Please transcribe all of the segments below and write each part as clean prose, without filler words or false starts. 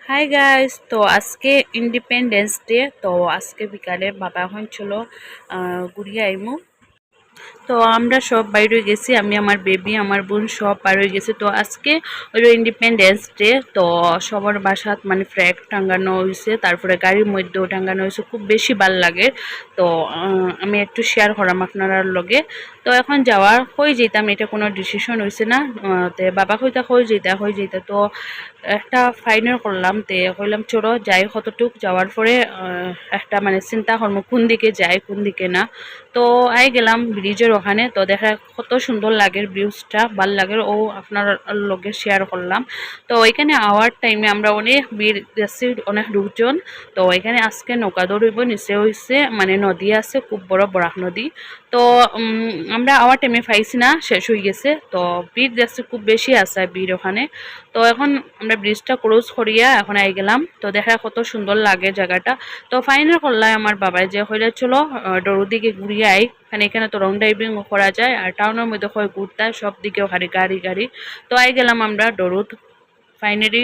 Hi guys, তো আজকে independence day. তো আজকে বিকালে বাবা এখন চলো ঘুরিয়ে আইমু। তো আমরা সব বাইরে গেছি, আমি আমার বেবি আমার বোন সব বাইরে গেছি। তো আজকে হলো ইন্ডিপেন্ডেন্স ডে। তো সবার বাসাত মানে ফ্ল্যাগ টাঙ্গানো হয়েছে, তারপরে গাড়ির মধ্যেও টাঙ্গানো হয়েছে, খুব বেশি ভাল লাগে। তো আমি একটু শেয়ার করাম আপনার লগে। তো এখন যাওয়ার হয়ে যেতাম, এটা কোনো ডিসিশন হয়েছে না। তে বাবা কইতা হয়ে যেতা তো একটা ফাইনাল করলাম। তে কইলাম চলো যাই, কতটুক যাওয়ার পরে একটা মানে চিন্তা করবো কোন দিকে যাই কোন দিকে না। তো আই গেলাম ব্রিজের ওখানে। তো দেখা কত সুন্দর লাগে, ব্রিজটা ভাল লাগে, ও আপনার লগে শেয়ার করলাম। তো এখানে আওয়ার টাইমে আমরা অনেক ভিড় দেখছি, অনেক লোকজন। তো এখানে আজকে নৌকা দৌড়িব, নিচে হয়েছে মানে নদী আছে, খুব বড় বরাক নদী। তো আমরা আওয়ার টাইমে পাইছি না, শেষ হয়ে গেছে। তো ভিড় দেখছি খুব বেশি আছে ভিড় ওখানে। তো এখন আমরা ব্রিজটা ক্রস করিয়া এখন আই গেলাম। তো দেখা কত সুন্দর লাগে জায়গাটা। তো ফাইনাল করলাম আমার বাবাই যে হইলে চলো ডরুর দিকে ঘুরিয়ে আই, এখানে তো রং ড্রাইভিং করা যায়, আর টাউনের মধ্যে হয় ঘুরতে সব দিকেও গাড়ি গাড়ি গাড়ি। তো আই গেলাম আমরা ডরুদ ফাইনালি।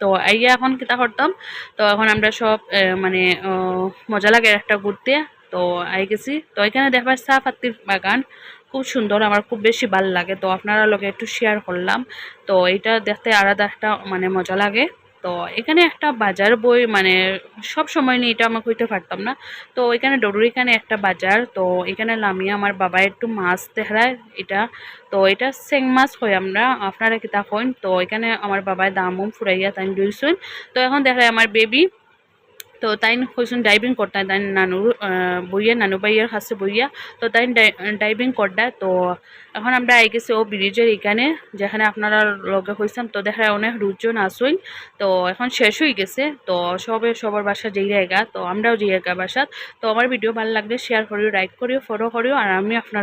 তো আইয়া এখন কিতা করতাম। তো এখন আমরা সব মানে মজা লাগে একটা ঘুরতে। তো আই গেছি। তো এখানে দেখবার চা পাত্তির বাগান খুব সুন্দর, আমার খুব বেশি ভাল লাগে। তো আপনারা লগে একটু শেয়ার করলাম। তো এটা দেখতে আলাদা একটা মানে মজা লাগে। তো এখানে একটা বাজার বই মানে সব সময় নিয়ে এটা আমাকে হইতে পারতাম না। তো এখানে ডরুর এখানে একটা বাজার। তো এখানে নামিয়ে আমার বাবা একটু মাছ দেখায় এটা। তো এটা চেং মাছ হয়, আমরা আপনারা কিতা কইন। তো এখানে আমার বাবায় দামও ফুরাইয়া তাই দিয়েছেন। তো এখন দেখায় আমার বেবি। তো তাই কইসুন ডাইভিং করতে, তাই নানুর বইয়া নানু বাইয়ের কাছে বইয়া। তো তাই ডাইভিং করডা। তো এখন আমরা আই গেছি ও ব্রিজের এখানে, যেখানে আপনারা লগে হইতাম। তো দেখা অনেক লোকজন আসুন। তো এখন শেষ হয়ে গেছে। তো সবার বাসা যেই জায়গা, তো আমরাও যেই জায়গা বাসাত। তো আমার ভিডিও ভালো লাগলে শেয়ার করিও, লাইক করিও, ফলো করিও, আর আমি আপনারা